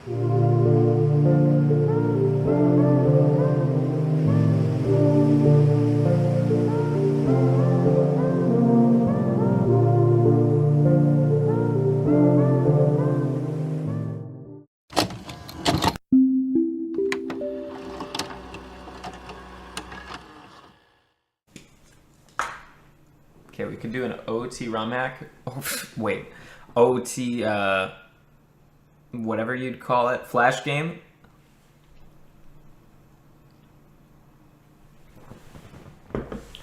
Okay, we could do an OT ROM hack. Oh, wait. OT, whatever you'd call it, flash game.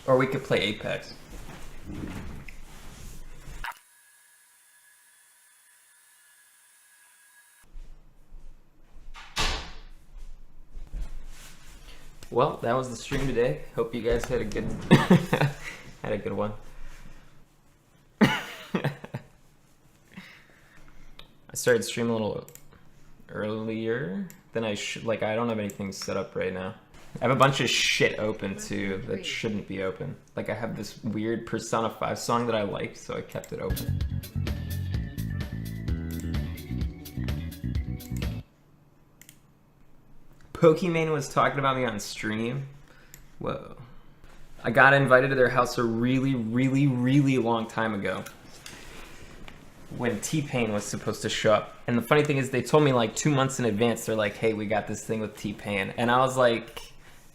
Or we could play Apex. Well, that was the stream today. Hope you guys had a good had a good one. I started streaming a little earlier than I should. Like, I don't have anything set up right now. I have a bunch of shit open too that shouldn't be open. Like, I have this weird Persona 5 song that I liked, so I kept it open. Pokimane was talking about me on stream. Whoa. I got invited to their house a really, really, really long time ago, when T-Pain was supposed to show up. And the funny thing is, they told me like 2 months in advance, they're like, hey, we got this thing with T-Pain. And I was like,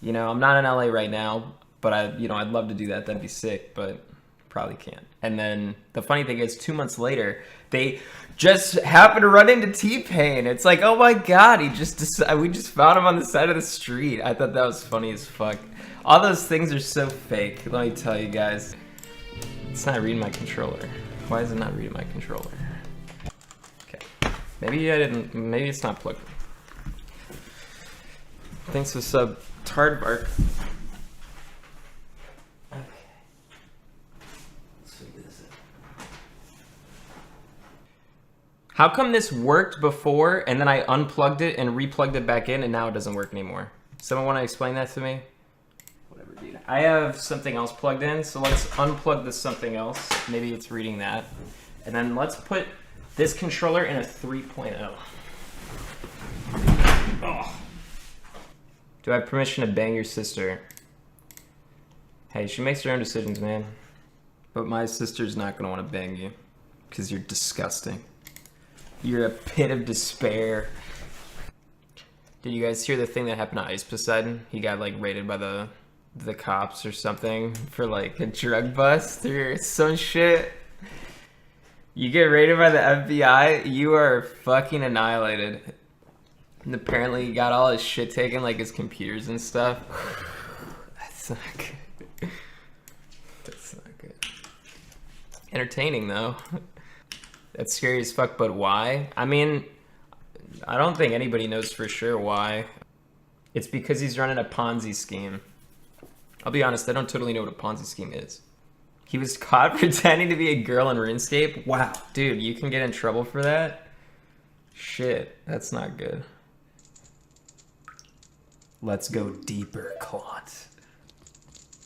you know, I'm not in LA right now, but I'd love to do that. That'd be sick, but probably can't. And then the funny thing is, 2 months later, they just happened to run into T-Pain. It's like, oh my God, we just found him on the side of the street. I thought that was funny as fuck. All those things are so fake, let me tell you guys. It's not reading my controller. Why is it not reading my controller? Okay. Maybe it's not plugged in. Thanks for sub, Tardbark. Okay. Let's figure this out. How come this worked before and then I unplugged it and replugged it back in and now it doesn't work anymore? Someone want to explain that to me? Whatever, dude. I have something else plugged in, so let's unplug this something else. Maybe it's reading that. And then let's put this controller in a 3.0. Oh. Do I have permission to bang your sister? Hey, she makes her own decisions, man. But my sister's not gonna want to bang you, because you're disgusting. You're a pit of despair. Did you guys hear the thing that happened to Ice Poseidon? He got like raided by the cops or something for like a drug bust or some shit. You get raided by the FBI, you are fucking annihilated. And apparently he got all his shit taken, like his computers and stuff. That's not good. That's not good. Entertaining though. That's scary as fuck, but why? I mean, I don't think anybody knows for sure why. It's because he's running a Ponzi scheme. I'll be honest, I don't totally know what a Ponzi scheme is. He was caught pretending to be a girl in RuneScape? Wow, dude, you can get in trouble for that? Shit, that's not good. Let's go deeper, Clint.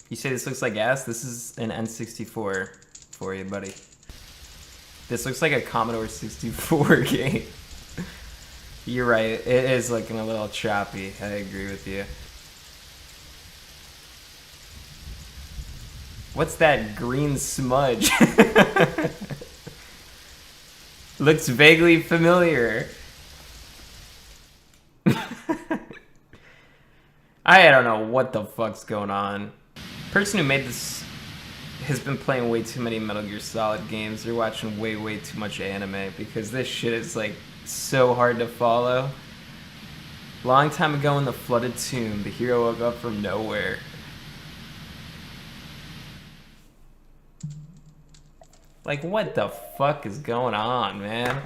You say this looks like ass? This is an N64 for you, buddy. This looks like a Commodore 64 game. You're right, it is looking a little choppy. I agree with you. What's that green smudge? Looks vaguely familiar. I don't know what the fuck's going on. Person who made this has been playing way too many Metal Gear Solid games. They're watching way too much anime because this shit is like so hard to follow. Long time ago in the flooded tomb, the hero woke up from nowhere. Like, what the fuck is going on, man?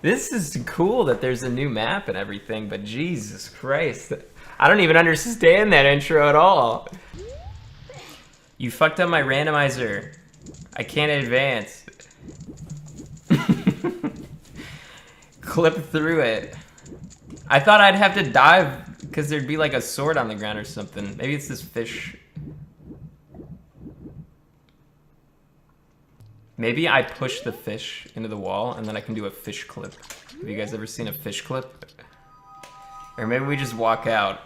This is cool that there's a new map and everything, but Jesus Christ. I don't even understand that intro at all. You fucked up my randomizer. I can't advance. Clip through it. I thought I'd have to dive because there'd be like a sword on the ground or something. Maybe it's this fish. Maybe I push the fish into the wall and then I can do a fish clip. Have you guys ever seen a fish clip? Or maybe we just walk out.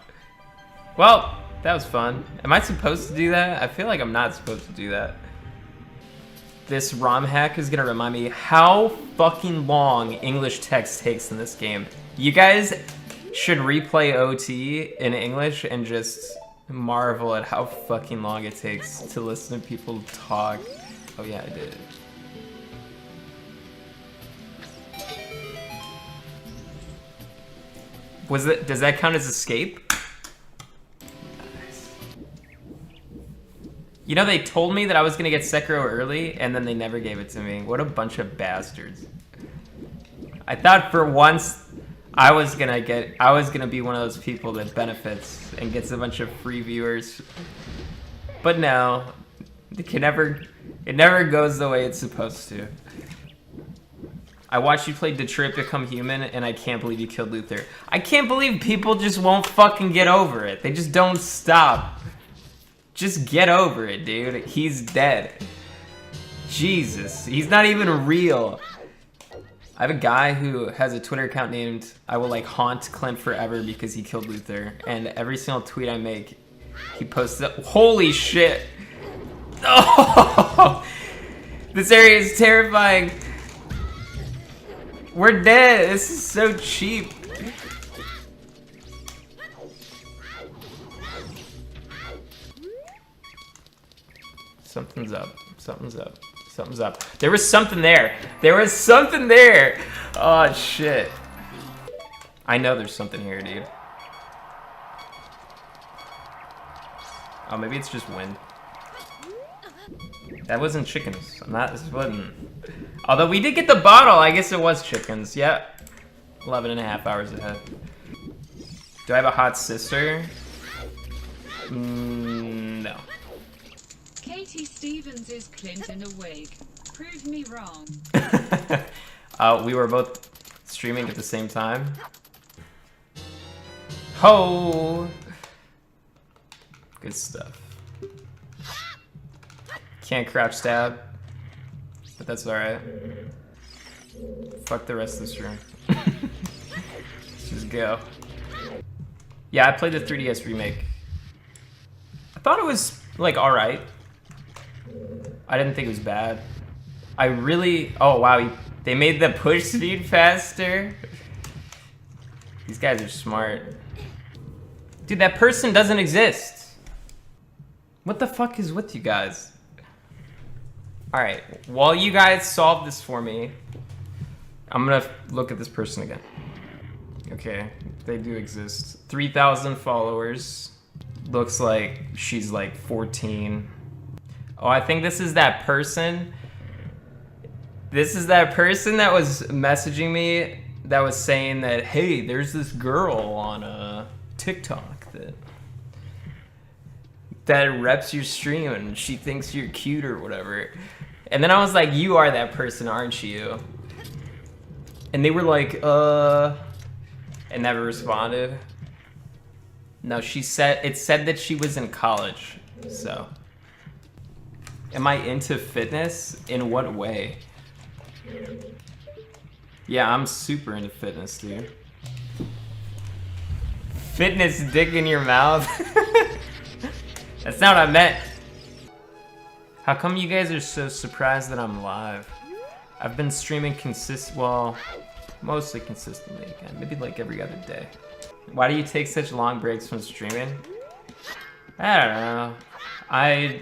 Well, that was fun. Am I supposed to do that? I feel like I'm not supposed to do that. This ROM hack is gonna remind me how fucking long English text takes in this game. You guys should replay OT in English and just marvel at how fucking long it takes to listen to people talk. Oh yeah, I did. Does that count as escape? Nice. You know, they told me that I was gonna get Sekiro early, and then they never gave it to me. What a bunch of bastards. I thought for once I was gonna be one of those people that benefits and gets a bunch of free viewers. But no, it never goes the way it's supposed to. I watched you play Detroit Become Human, and I can't believe you killed Luther. I can't believe people just won't fucking get over it. They just don't stop. Just get over it, dude. He's dead. Jesus, he's not even real. I have a guy who has a Twitter account named I will like haunt Clint forever because he killed Luther, and every single tweet I make, he posts up. Holy shit! Oh, this area is terrifying. We're dead. This is so cheap. Something's up. Something's up. Something's up. There was something there. There was something there. Oh, shit. I know there's something here, dude. Oh, maybe it's just wind. That wasn't chickens. This wasn't. Although we did get the bottle, I guess it was chickens. Yep. 11.5 hours ahead. Do I have a hot sister? No. Katie Stevens is Clint in a wig. Prove me wrong. We were both streaming at the same time. Ho! Good stuff. Can't crouch stab, but that's alright. Fuck the rest of this room. Let's just go. Yeah, I played the 3DS remake. I thought it was, like, alright. I didn't think it was bad. I really... Oh, wow, they made the push speed faster. These guys are smart. Dude, that person doesn't exist. What the fuck is with you guys? Alright, while you guys solve this for me, I'm gonna look at this person again. Okay, they do exist. 3,000 followers. Looks like she's like 14. Oh, I think this is that person. This is that person that was messaging me that was saying that, hey, there's this girl on TikTok that reps your stream and she thinks you're cute or whatever. And then I was like, you are that person, aren't you? And they were like, and never responded. No, it said that she was in college, so. Am I into fitness? In what way? Yeah, I'm super into fitness, dude. Fitness dick in your mouth? That's not what I meant. How come you guys are so surprised that I'm live? I've been streaming mostly consistently again. Maybe like every other day. Why do you take such long breaks from streaming? I don't know. I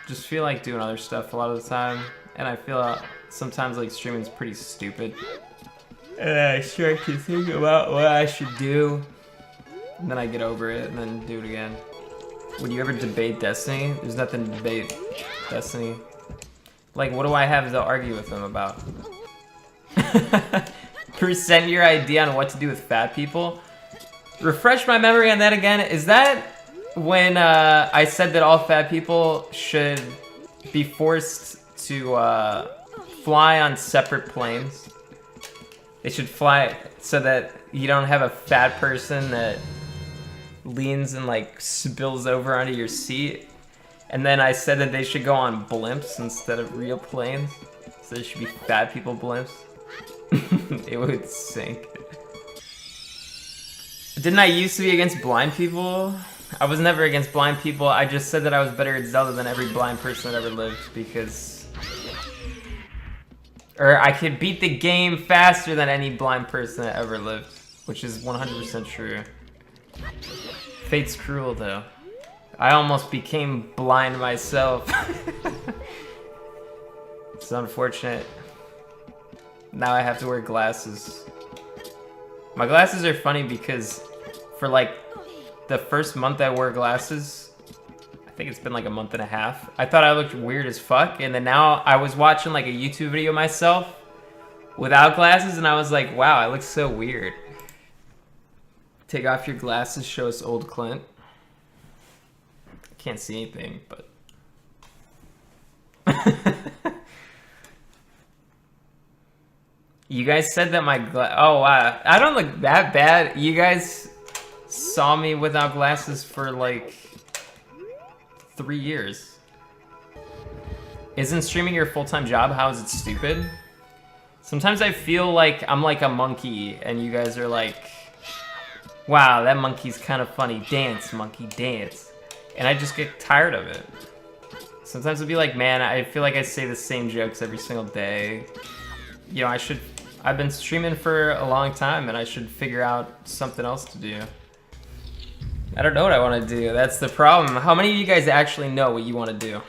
just feel like doing other stuff a lot of the time. And I feel sometimes like streaming's pretty stupid. And I start to think about what I should do. And then I get over it and then do it again. Would you ever debate Destiny? There's nothing to debate Destiny. Like, what do I have to argue with them about? Present your idea on what to do with fat people? Refresh my memory on that again. Is that when I said that all fat people should be forced to fly on separate planes? They should fly so that you don't have a fat person that leans and like spills over onto your seat. And then I said that they should go on blimps instead of real planes. So there should be fat people blimps. It would sink. Didn't I used to be against blind people? I was never against blind people. I just said that I was better at Zelda than every blind person that ever lived because... Or I could beat the game faster than any blind person that ever lived, which is 100% true. Fate's cruel, though. I almost became blind myself. It's unfortunate. Now I have to wear glasses. My glasses are funny because for like the first month I wore glasses, I think it's been like a month and a half, I thought I looked weird as fuck, and then now I was watching like a YouTube video myself without glasses and I was like, wow, I look so weird. Take off your glasses, show us old Clint. I can't see anything, but... You guys said that my oh wow, I don't look that bad. You guys saw me without glasses for like 3 years. Isn't streaming your full-time job? How is it stupid? Sometimes I feel like I'm like a monkey and you guys are like, wow, that monkey's kind of funny. Dance, monkey, dance. And I just get tired of it. Sometimes I'll be like, man, I feel like I say the same jokes every single day. You know, I've been streaming for a long time and I should figure out something else to do. I don't know what I want to do. That's the problem. How many of you guys actually know what you want to do?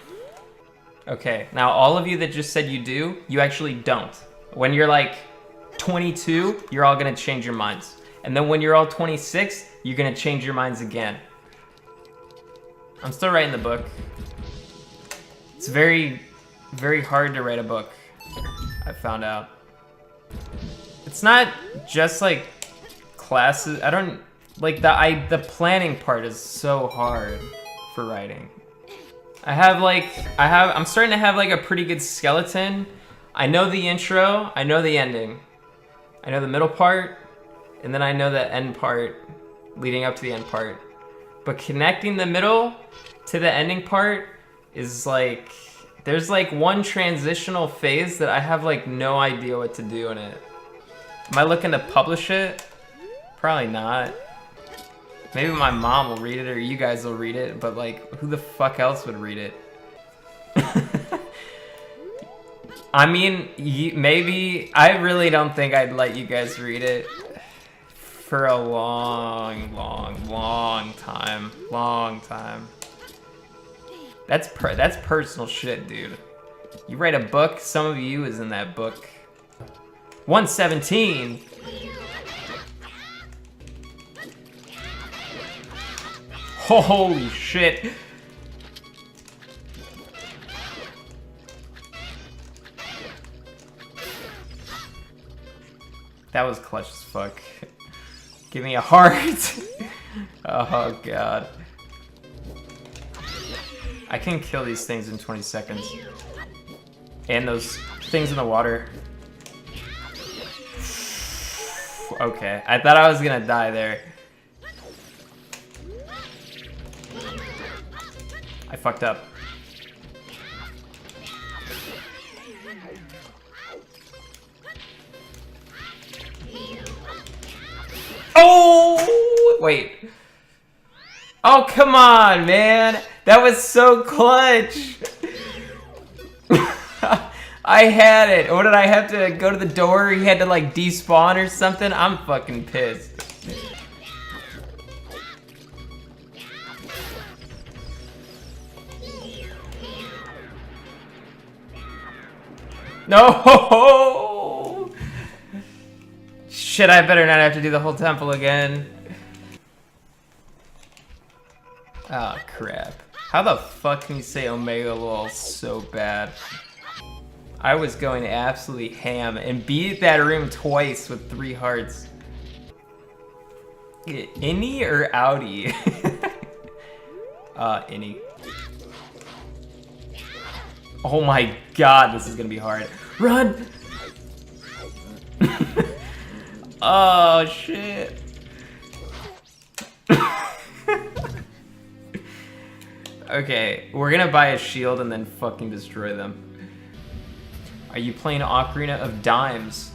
Okay, now all of you that just said you do, you actually don't. When you're like 22, you're all gonna change your minds. And then when you're all 26, you're gonna change your minds again. I'm still writing the book. It's very, very hard to write a book, I found out. It's not just like classes. I don't like the planning part is so hard for writing. I'm starting to have like a pretty good skeleton. I know the intro, I know the ending. I know the middle part, and then I know the end part leading up to the end part. But connecting the middle to the ending part is like, there's like one transitional phase that I have like no idea what to do in it. Am I looking to publish it? Probably not. Maybe my mom will read it or you guys will read it, but like, who the fuck else would read it? I mean, maybe, I really don't think I'd let you guys read it for a long, long, long time. Long time. That's personal shit, dude. You write a book, some of you is in that book. 117. Holy shit. That was clutch as fuck. Give me a heart. Oh god. I can kill these things in 20 seconds. And those things in the water. Okay, I thought I was gonna die there. I fucked up. Oh! Wait. Oh, come on, man. That was so clutch. I had it. What did I have to go to the door? He had to like despawn or something? I'm fucking pissed. No! Shit, I better not have to do the whole temple again. Oh, crap. How the fuck can you say Omega Lol so bad? I was going absolutely ham and beat that room twice with 3 hearts. Innie or outie? Innie. Oh my god, this is gonna be hard. Run! Oh shit. Okay, we're gonna buy a shield and then fucking destroy them. Are you playing Ocarina of Dimes?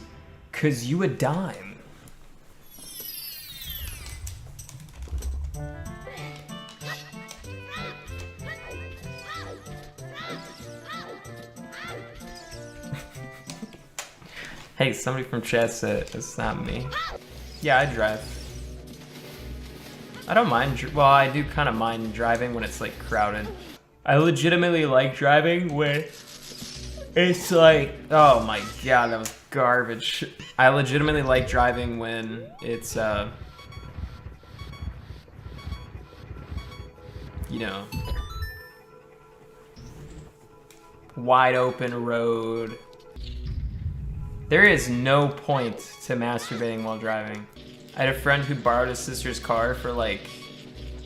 'Cause you a dime. Hey, somebody from chat said it's not me. Yeah, I drive. I don't mind, well, I do kind of mind driving when it's like crowded. I legitimately like driving when it's like, oh my god, that was garbage. I legitimately like driving when it's, you know, wide open road. There is no point to masturbating while driving. I had a friend who borrowed his sister's car for like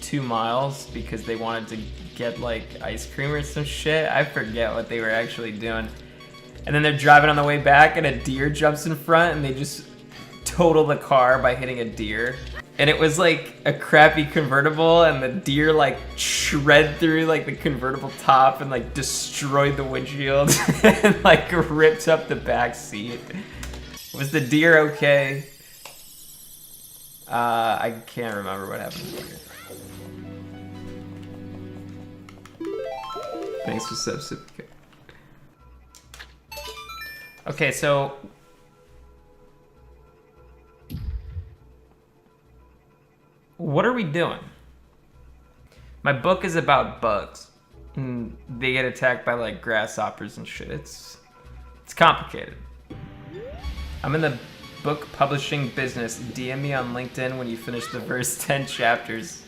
2 miles because they wanted to get like ice cream or some shit. I forget what they were actually doing. And then they're driving on the way back and a deer jumps in front and they just total the car by hitting a deer. And it was like a crappy convertible and the deer like shred through like the convertible top and like destroyed the windshield and like ripped up the back seat. Was the deer okay? I can't remember what happened to the deer. Thanks for substitute. Okay, so what are we doing? My book is about bugs. And they get attacked by like grasshoppers and shit. It's complicated. I'm in the book publishing business. DM me on LinkedIn when you finish the first 10 chapters.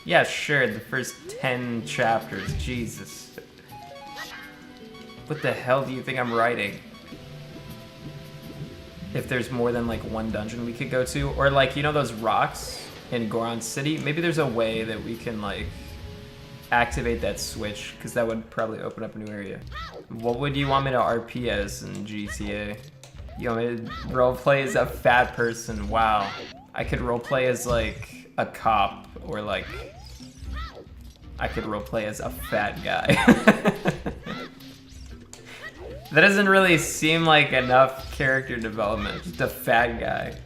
Yeah, sure, the first 10 chapters. Jesus. What the hell do you think I'm writing? If there's more than like one dungeon we could go to, or like, you know those rocks in Goron City? Maybe there's a way that we can like activate that switch, because that would probably open up a new area. What would you want me to RP as in GTA? You want me to roleplay as a fat person? Wow. I could roleplay as like a cop, or like I could roleplay as a fat guy. That doesn't really seem like enough character development. Just a fat guy.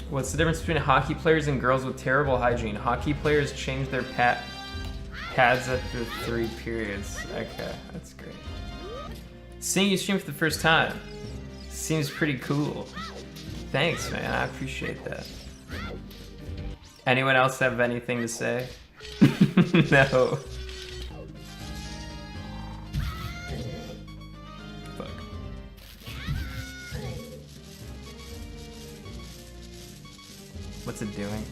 What's the difference between hockey players and girls with terrible hygiene? Hockey players change their pads after 3 periods. Okay, that's great. Seeing you stream for the first time seems pretty cool. Thanks, man. I appreciate that. Anyone else have anything to say? No. Fuck. What's it doing?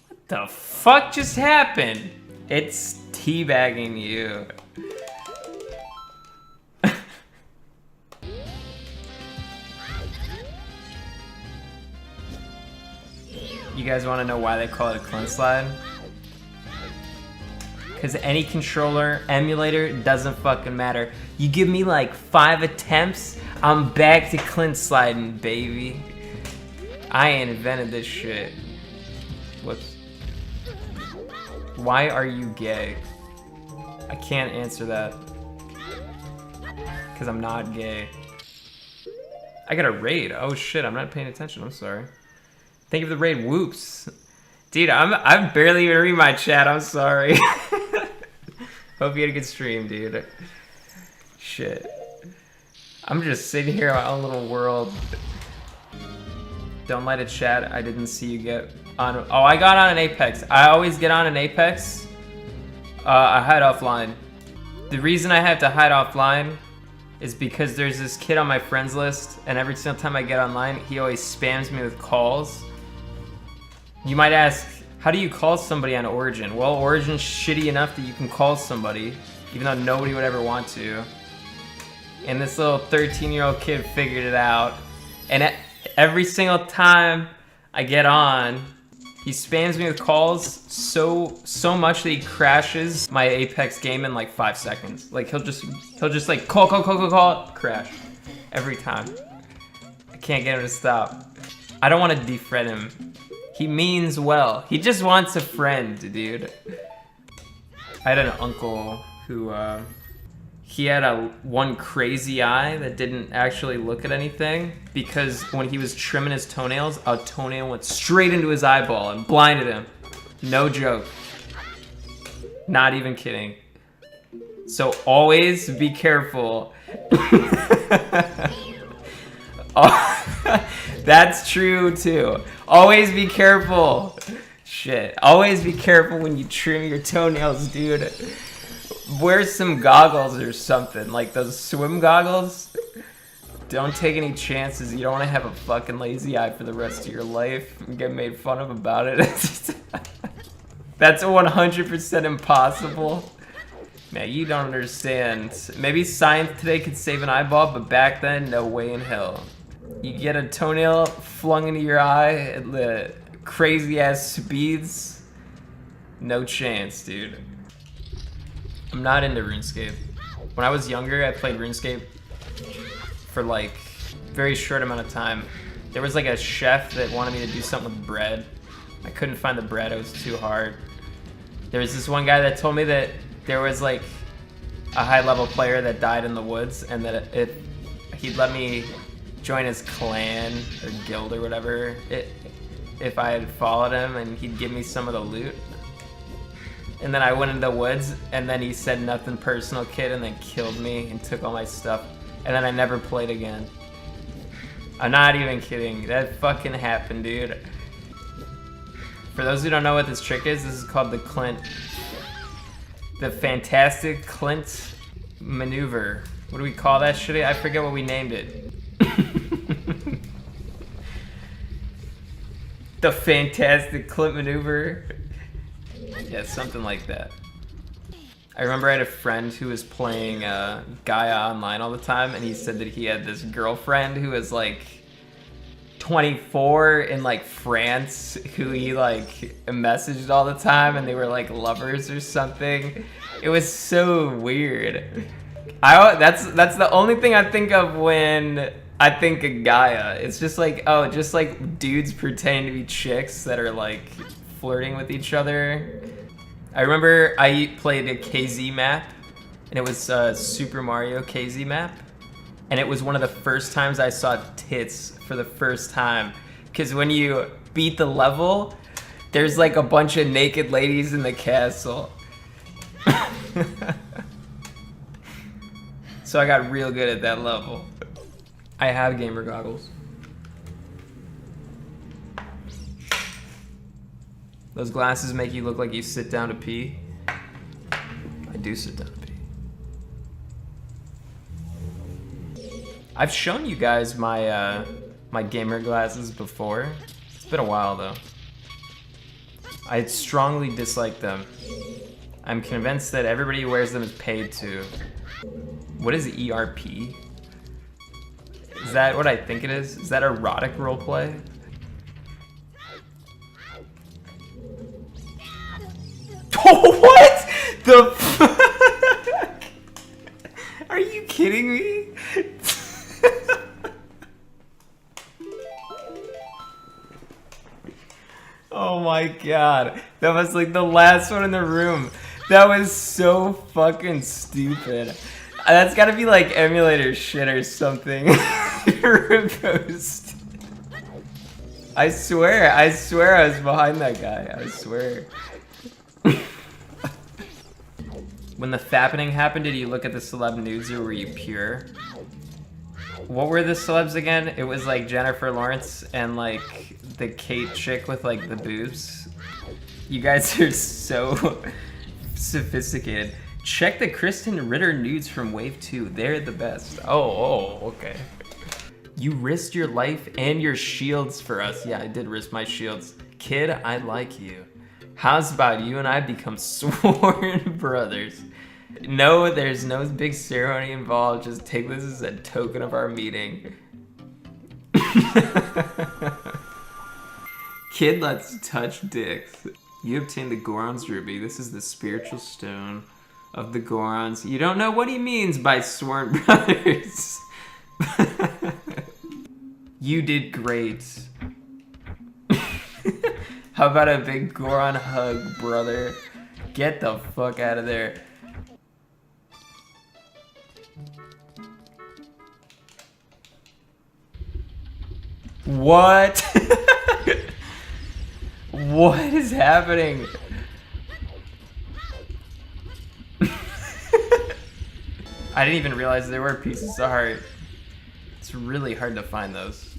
What the fuck just happened? It's teabagging you. You guys want to know why they call it a Clint slide? Because any controller, emulator, doesn't fucking matter. You give me like 5 attempts, I'm back to Clint sliding, baby. I invented this shit. Whoops. Why are you gay? I can't answer that. Because I'm not gay. I got a raid. Oh shit, I'm not paying attention, I'm sorry. Thank you for the raid, whoops. Dude, I'm barely even reading my chat, I'm sorry. Hope you had a good stream, dude. Shit. I'm just sitting here in my own little world. Don't light a chat, I didn't see you get on. Oh, I got on an Apex. I always get on an Apex. I hide offline. The reason I have to hide offline is because there's this kid on my friends list, and every single time I get online, he always spams me with calls. You might ask, how do you call somebody on Origin? Well, Origin's shitty enough that you can call somebody, even though nobody would ever want to. And this little 13-year-old kid figured it out. And every single time I get on, he spams me with calls so much that he crashes my Apex game in like 5 seconds. Like he'll just like call, crash every time. I can't get him to stop. I don't want to defriend him. He means well. He just wants a friend, dude. I had an uncle who he had one crazy eye that didn't actually look at anything, because when he was trimming his toenails, a toenail went straight into his eyeball and blinded him. No joke. Not even kidding. So always be careful. Oh, that's true too. Always be careful. Shit. Always be careful when you trim your toenails, dude. Wear some goggles or something, like those swim goggles. Don't take any chances. You don't want to have a fucking lazy eye for the rest of your life and get made fun of about it. That's 100% impossible. Man, you don't understand. Maybe science today could save an eyeball, but back then, no way in hell. You get a toenail flung into your eye at the crazy ass speeds. No chance, dude. I'm not into RuneScape. When I was younger, I played RuneScape for like very short amount of time. There was like a chef that wanted me to do something with bread. I couldn't find the bread, it was too hard. There was this one guy that told me that there was like a high level player that died in the woods and that he'd let me join his clan or guild or whatever if I had followed him, and he'd give me some of the loot. And then I went into the woods and then he said nothing personal, kid, and then killed me and took all my stuff. And then I never played again. I'm not even kidding. That fucking happened, dude. For those who don't know what this trick is, this is called the Clint. The fantastic Clint maneuver. What do we call that shit? I forget what we named it. The fantastic Clint maneuver. Yeah, something like that. I remember I had a friend who was playing Gaia online all the time, and he said that he had this girlfriend who was like 24 in like France, who he like messaged all the time, and they were like lovers or something. It was so weird. That's the only thing I think of when I think of Gaia. It's just like, oh, just like dudes pretending to be chicks that are like flirting with each other. I remember I played a KZ map, and it was Super Mario KZ map, and it was one of the first times I saw tits for the first time, because when you beat the level, there's like a bunch of naked ladies in the castle. So I got real good at that level. I have gamer goggles. Those glasses make you look like you sit down to pee. I do sit down to pee. I've shown you guys my my gamer glasses before. It's been a while though. I strongly dislike them. I'm convinced that everybody who wears them is paid to. What is ERP? Is that what I think it is? Is that erotic roleplay? What the fuck? Are you kidding me? Oh my god. That was like the last one in the room. That was so fucking stupid. That's gotta be like emulator shit or something. Repost. I swear I was behind that guy. I swear. When the fappening happened, did you look at the celeb nudes or were you pure? What were the celebs again? It was like Jennifer Lawrence and like the Kate chick with like the boobs. You guys are so sophisticated. Check the Kristen Ritter nudes from Wave 2. They're the best. Oh, okay. You risked your life and your shields for us. Yeah, I did risk my shields. Kid, I like you. How's about you and I become sworn brothers? No, there's no big ceremony involved. Just take this as a token of our meeting. Kid, let's touch dicks. You obtained the Goron's Ruby. This is the spiritual stone of the Gorons. You don't know what he means by sworn brothers. You did great. How about a big Goron hug, brother? Get the fuck out of there. What? What is happening? I didn't even realize there were pieces of heart. It's really hard to find those.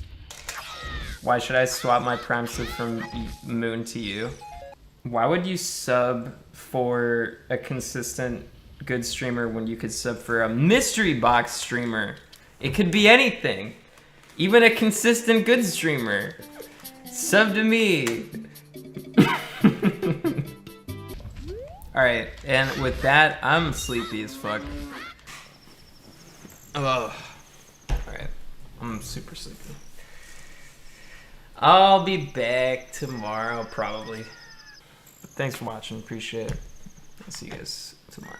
Why should I swap my prime sub from Moon to you? Why would you sub for a consistent good streamer when you could sub for a mystery box streamer? It could be anything. Even a consistent good streamer. Sub to me. Alright, and with that, I'm sleepy as fuck. Ugh. Alright, I'm super sleepy. I'll be back tomorrow, probably. But thanks for watching, appreciate it. I'll see you guys tomorrow.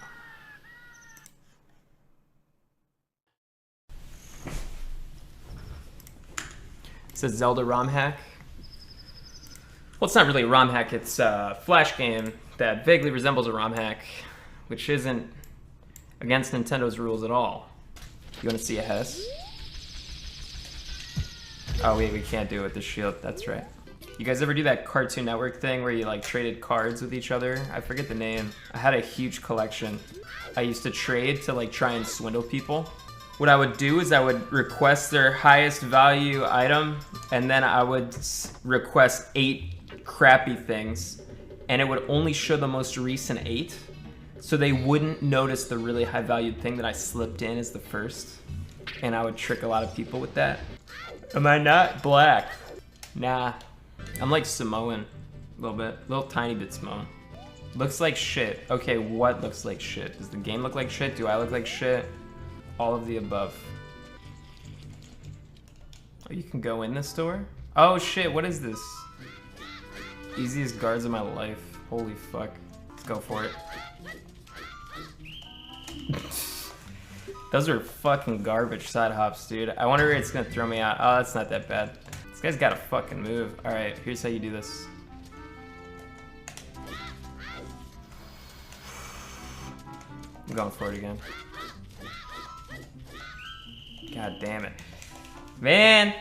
It says Zelda ROM hack. Well, it's not really a ROM hack, it's a Flash game that vaguely resembles a ROM hack, which isn't against Nintendo's rules at all. You want to see a Hess? Oh wait, we can't do it with the shield, that's right. You guys ever do that Cartoon Network thing where you like traded cards with each other? I forget the name. I had a huge collection. I used to trade to like try and swindle people. What I would do is I would request their highest value item, and then I would request 8 crappy things, and it would only show the most recent 8, so they wouldn't notice the really high valued thing that I slipped in as the first. And I would trick a lot of people with that. Am I not black? Nah. I'm like Samoan. A little bit. Little tiny bit Samoan. Looks like shit. Okay, what looks like shit? Does the game look like shit? Do I look like shit? All of the above. Oh, you can go in this door? Oh shit, what is this? Easiest guards of my life. Holy fuck. Let's go for it. Those are fucking garbage side hops, dude. I wonder if it's gonna throw me out. Oh, that's not that bad. This guy's gotta fucking move. Alright, here's how you do this. I'm going for it again. God damn it. Man!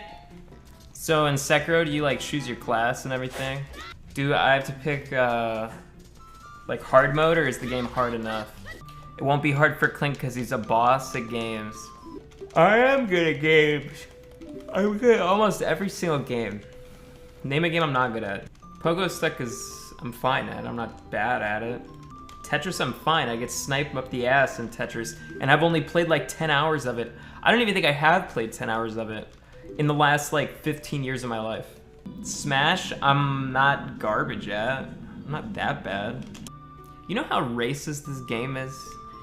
So in Sekiro, do you like choose your class and everything? Do I have to pick like hard mode, or is the game hard enough? It won't be hard for Clint because he's a boss at games. I am good at games. I'm good at almost every single game. Name a game I'm not good at. Pogo Stick is I'm fine at. I'm not bad at it. Tetris I'm fine. I get sniped up the ass in Tetris, and I've only played like 10 hours of it. I don't even think I have played 10 hours of it in the last like 15 years of my life. Smash, I'm not garbage at. I'm not that bad. You know how racist this game is?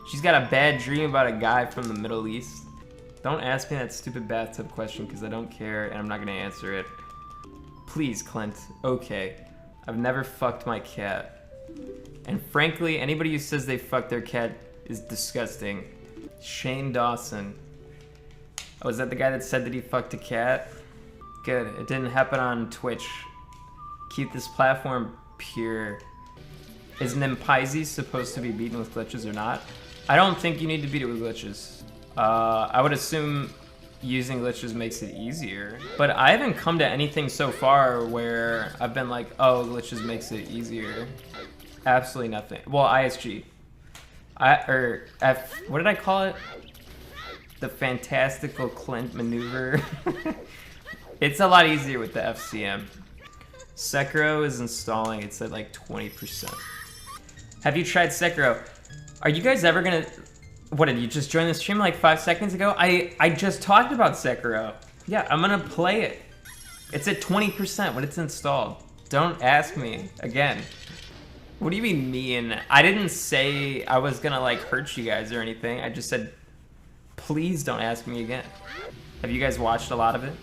She's got a bad dream about a guy from the Middle East. Don't ask me that stupid bathtub question because I don't care and I'm not gonna answer it. Please, Clint. Okay. I've never fucked my cat. And frankly, anybody who says they fucked their cat is disgusting. Shane Dawson. Oh, is that the guy that said that he fucked a cat? Good. It didn't happen on Twitch. Keep this platform pure. Is Nimpize supposed to be beaten with glitches or not? I don't think you need to beat it with glitches. I would assume using glitches makes it easier. But I haven't come to anything so far where I've been like, oh, glitches makes it easier. Absolutely nothing. Well, ISG. What did I call it? The fantastical Clint maneuver. It's a lot easier with the FCM. Sekiro is installing, it's at like 20%. Have you tried Sekiro? Are you guys ever gonna... What, did you just join the stream like 5 seconds ago? I just talked about Sekiro. Yeah, I'm gonna play it. It's at 20% when it's installed. Don't ask me again. What do you mean mean? I didn't say I was gonna like hurt you guys or anything. I just said, please don't ask me again. Have you guys watched a lot of it?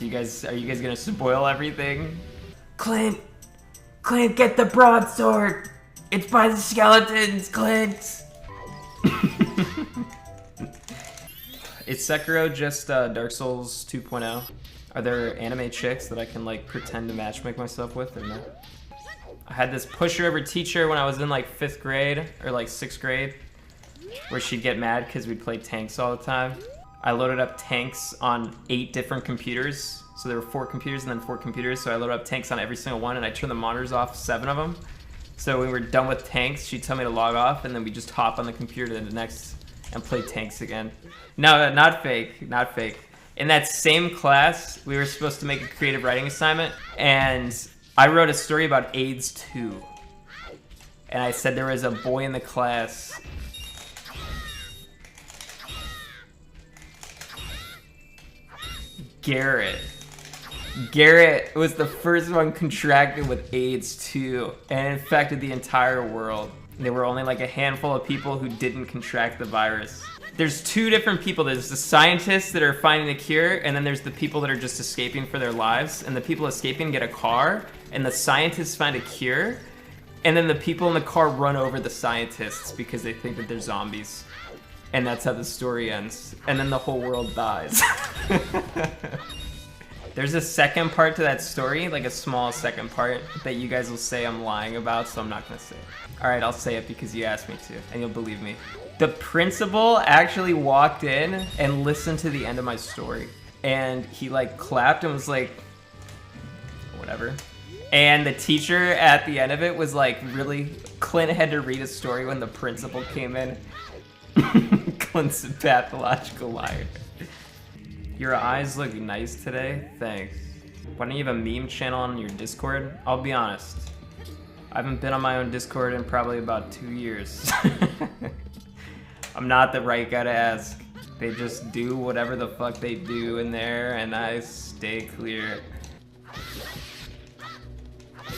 Are you guys gonna spoil everything? Clint, get the broadsword. It's by the skeletons, Clint. Is Sekiro just Dark Souls 2.0? Are there anime chicks that I can like pretend to matchmake myself with or no? I had this pushover teacher when I was in like 5th grade or like 6th grade, where she'd get mad because we'd play tanks all the time. I loaded up tanks on 8 different computers. So there were 4 computers and then 4 computers. So I loaded up tanks on every single one and I turned the monitors off 7 of them. So when we were done with tanks, she'd tell me to log off and then we just hop on the computer to the next and play tanks again. No, not fake, not fake. In that same class, we were supposed to make a creative writing assignment, and I wrote a story about AIDS 2. And I said there was a boy in the class. Garrett. Garrett was the first one contracted with AIDS 2 and infected the entire world. There were only like a handful of people who didn't contract the virus. There's two different people. There's the scientists that are finding a cure, and then there's the people that are just escaping for their lives. And the people escaping get a car, and the scientists find a cure, and then the people in the car run over the scientists because they think that they're zombies. And that's how the story ends. And then the whole world dies. There's a second part to that story, like a small second part, that you guys will say I'm lying about, so I'm not gonna say it. Alright, I'll say it because you asked me to, and you'll believe me. The principal actually walked in and listened to the end of my story. And he like clapped and was like, whatever. And the teacher at the end of it was like, really, Clint had to read a story when the principal came in. Clint's a pathological liar. Your eyes look nice today, thanks. Why don't you have a meme channel on your Discord? I'll be honest, I haven't been on my own Discord in probably about 2 years. I'm not the right guy to ask. They just do whatever the fuck they do in there, and I stay clear.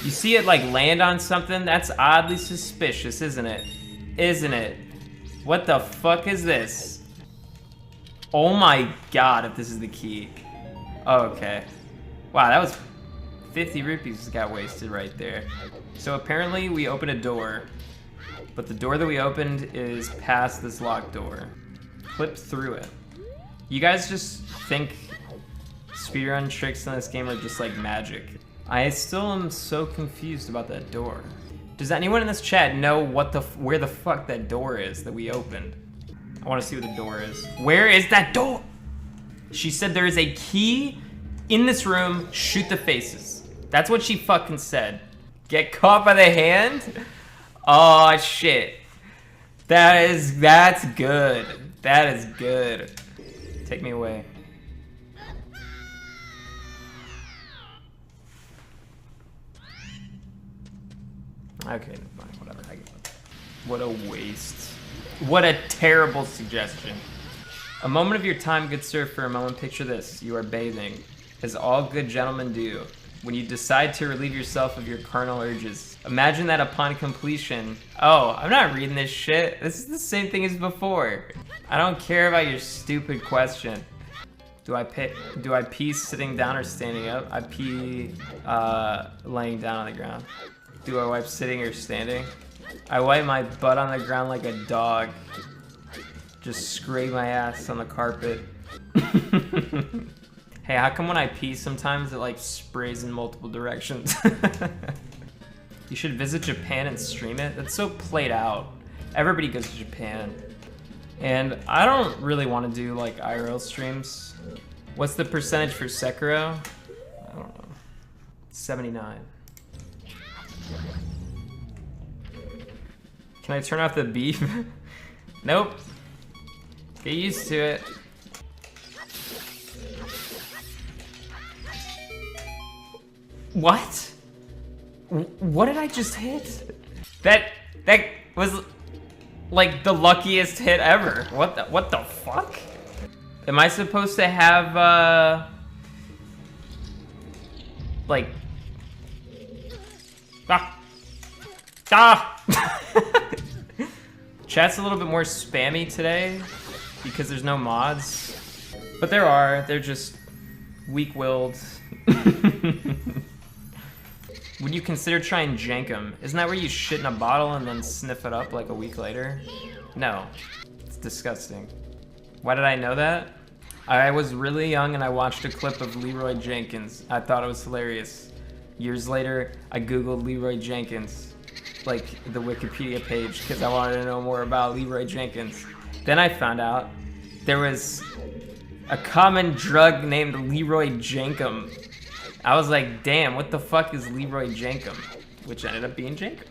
You see it like land on something? That's oddly suspicious, isn't it? Isn't it? What the fuck is this? Oh my god, if this is the key. Oh, okay. Wow, that was 50 rupees got wasted right there. So apparently we opened a door, but the door that we opened is past this locked door. Clip through it. You guys just think speedrun tricks in this game are just like magic. I still am so confused about that door. Does anyone in this chat know what where the fuck that door is that we opened? I want to see what the door is. Where is that door? She said there is a key in this room, shoot the faces. That's what she fucking said. Get caught by the hand? Oh shit. That's good. That is good. Take me away. Okay, fine, whatever. I give up. What a waste. What a terrible suggestion. A moment of your time, good sir, for a moment, picture this. You are bathing, as all good gentlemen do, when you decide to relieve yourself of your carnal urges. Imagine that upon completion... Oh, I'm not reading this shit. This is the same thing as before. I don't care about your stupid question. Do I pee sitting down or standing up? I pee laying down on the ground. Do I wipe sitting or standing? I wipe my butt on the ground like a dog. Just scrape my ass on the carpet. Hey, how come when I pee sometimes it like sprays in multiple directions? You should visit Japan and stream it. That's so played out. Everybody goes to Japan. And I don't really want to do like IRL streams. What's the percentage for Sekiro? I don't know. 79. Can I turn off the beef? Nope. Get used to it. What? What did I just hit? That was like the luckiest hit ever. What the fuck? Am I supposed to have like Chat's a little bit more spammy today because there's no mods, but they're just weak-willed. Would you consider trying Jankum? Isn't that where you shit in a bottle and then sniff it up like a week later? No, it's disgusting. Why did I know that? I was really young and I watched a clip of Leroy Jenkins. I thought it was hilarious. Years later, I Googled Leroy Jenkins, like the Wikipedia page, because I wanted to know more about Leroy Jenkins. Then I found out there was a common drug named Leroy Jankum. I was like, damn, what the fuck is Leroy Jankum? Which ended up being Jankum.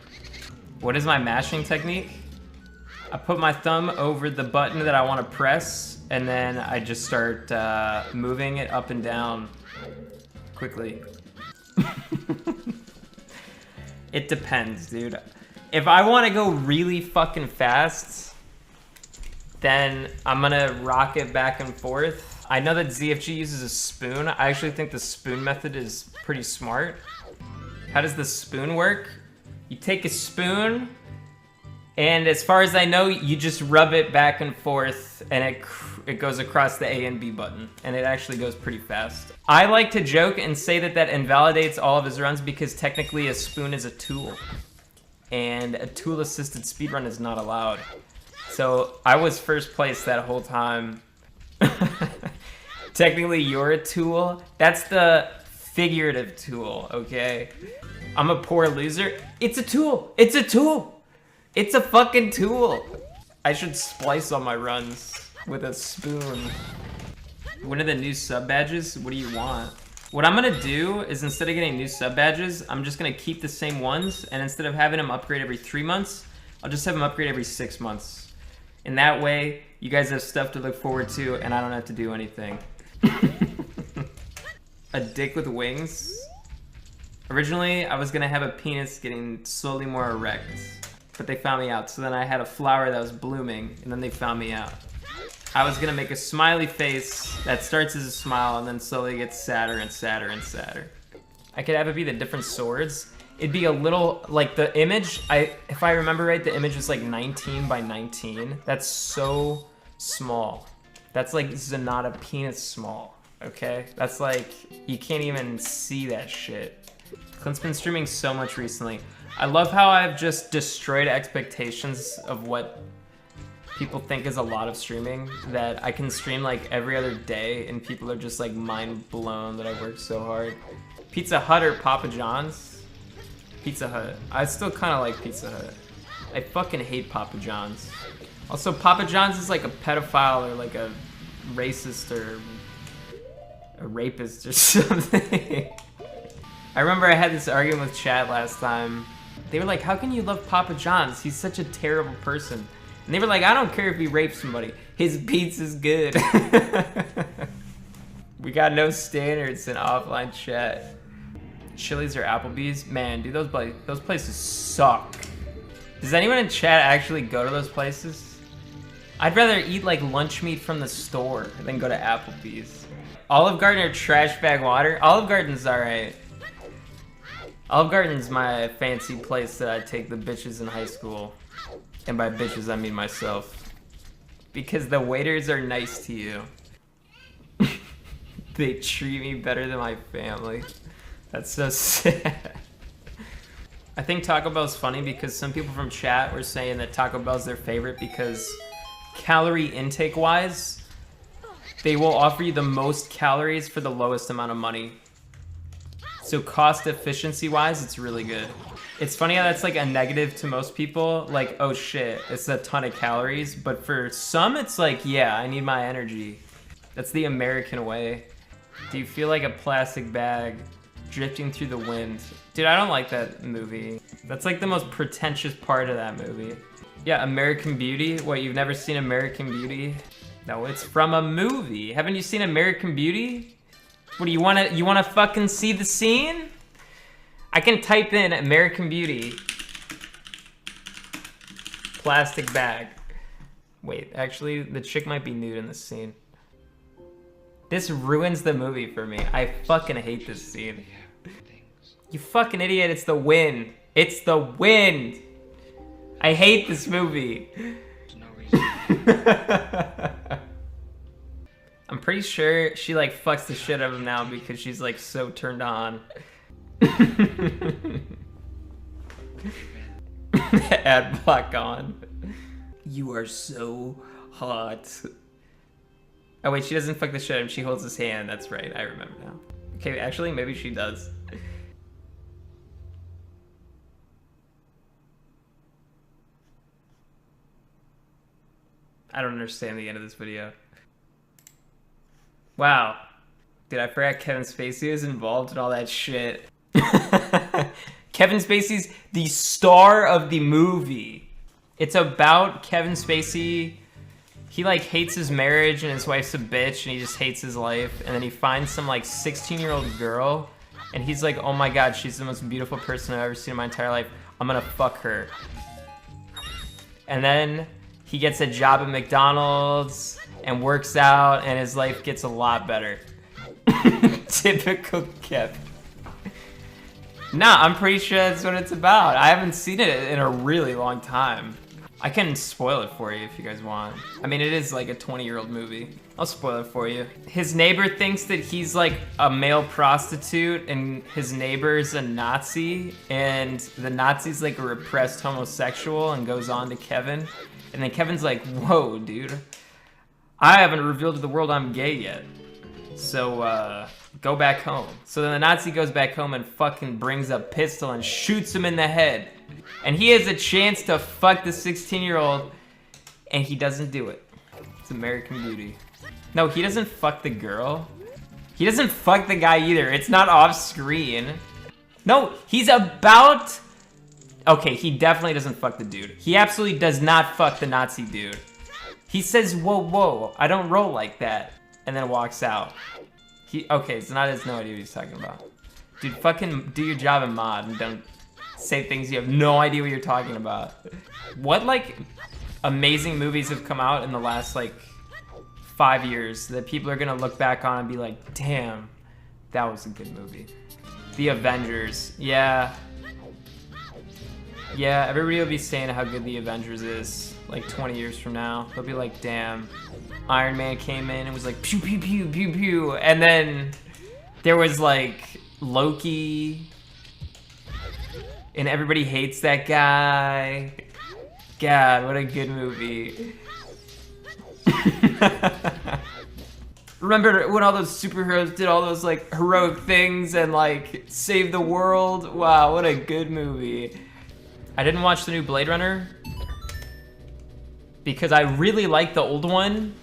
What is my mashing technique? I put my thumb over the button that I want to press, and then I just start moving it up and down quickly. It depends, dude. If I want to go really fucking fast, then I'm gonna rock it back and forth. I know that ZFG uses a spoon. I actually think the spoon method is pretty smart. How does the spoon work? You take a spoon, and as far as I know, you just rub it back and forth, and it goes across the A and B button, and it actually goes pretty fast. I like to joke and say that that invalidates all of his runs because technically a spoon is a tool, and a tool-assisted speedrun is not allowed. So I was first place that whole time. Technically, you're a tool. That's the figurative tool, okay? I'm a poor loser. It's a tool. It's a tool. It's a fucking tool. I should splice on my runs with a spoon. What are the new sub badges? What do you want? What I'm gonna do is instead of getting new sub badges, I'm just gonna keep the same ones, and instead of having them upgrade every 3 months, I'll just have them upgrade every 6 months. And that way, you guys have stuff to look forward to, and I don't have to do anything. A dick with wings? Originally, I was gonna have a penis getting slowly more erect, but they found me out. So then I had a flower that was blooming, and then they found me out. I was gonna make a smiley face that starts as a smile and then slowly gets sadder and sadder and sadder. I could have it be the different swords. It'd be a little, like the image, if I remember right, the image was like 19 by 19. That's so small. That's like Zenata penis small, okay? That's like, you can't even see that shit. Clint's been streaming so much recently. I love how I've just destroyed expectations of what people think is a lot of streaming, that I can stream like every other day and people are just like mind blown that I worked so hard. Pizza Hut or Papa John's? Pizza Hut. I still kind of like Pizza Hut. I fucking hate Papa John's. Also, Papa John's is like a pedophile or like a racist or a rapist or something. I remember I had this argument with chat last time. They were like, how can you love Papa John's? He's such a terrible person. And they were like, I don't care if he rapes somebody. His pizza's good. We got no standards in offline chat. Chili's or Applebee's? Man, dude, those places suck. Does anyone in chat actually go to those places? I'd rather eat like lunch meat from the store than go to Applebee's. Olive Garden or trash bag water? Olive Garden's alright. Olive Garden's my fancy place that I take the bitches in high school. And by bitches, I mean myself. Because the waiters are nice to you. They treat me better than my family. That's so sad. I think Taco Bell's funny because some people from chat were saying that Taco Bell's their favorite because calorie intake wise, they will offer you the most calories for the lowest amount of money. So cost efficiency wise, it's really good. It's funny how that's like a negative to most people, like, oh shit, it's a ton of calories, but for some it's like, yeah, I need my energy. That's the American way. Do you feel like a plastic bag drifting through the wind? Dude, I don't like that movie. That's like the most pretentious part of that movie. Yeah, American Beauty? What, you've never seen American Beauty? No, it's from a movie. Haven't you seen American Beauty? What do you wanna fucking see the scene? I can type in American Beauty. Plastic bag. Wait, actually, the chick might be nude in this scene. This ruins the movie for me. I fucking hate this scene. You fucking idiot, it's the wind. It's the wind. I hate this movie. I'm pretty sure she like fucks the shit out of him now because she's like so turned on. Ad block on. You are so hot. Oh wait, she doesn't fuck the shit out of him, she holds his hand, that's right, I remember now. Okay, actually, maybe she does. I don't understand the end of this video. Wow. Dude, I forgot Kevin Spacey was involved in all that shit. Kevin Spacey's the star of the movie. It's about Kevin Spacey. He like hates his marriage and his wife's a bitch and he just hates his life. And then he finds some like 16-year-old girl and he's like, oh my God, she's the most beautiful person I've ever seen in my entire life. I'm gonna fuck her. And then he gets a job at McDonald's and works out and his life gets a lot better. Typical Kev. Nah, I'm pretty sure that's what it's about. I haven't seen it in a really long time. I can spoil it for you if you guys want. I mean, it is like a 20-year-old movie. I'll spoil it for you. His neighbor thinks that he's like a male prostitute and his neighbor's a Nazi and the Nazi's like a repressed homosexual and goes on to Kevin. And then Kevin's like, whoa, dude. I haven't revealed to the world I'm gay yet. So, go back home. So then the Nazi goes back home and fucking brings a pistol and shoots him in the head. And he has a chance to fuck the 16-year-old, and he doesn't do it. It's American Beauty. No, he doesn't fuck the girl. He doesn't fuck the guy either. It's not off screen. No, he's about... Okay, he definitely doesn't fuck the dude. He absolutely does not fuck the Nazi dude. He says, whoa, whoa, I don't roll like that. And then walks out. Okay, so now he has no idea what he's talking about. Dude, fucking do your job in mod and don't say things you have no idea what you're talking about. What, like, amazing movies have come out in the last, like, 5 years that people are gonna look back on and be like, damn, that was a good movie. The Avengers, yeah. Yeah, everybody will be saying how good The Avengers is, like, 20 years from now. They'll be like, damn. Iron Man came in and was like, pew, pew, pew, pew, pew. And then there was, like, Loki. And everybody hates that guy. God, what a good movie. Remember when all those superheroes did all those, like, heroic things and, like, saved the world? Wow, what a good movie. I didn't watch the new Blade Runner because I really liked the old one.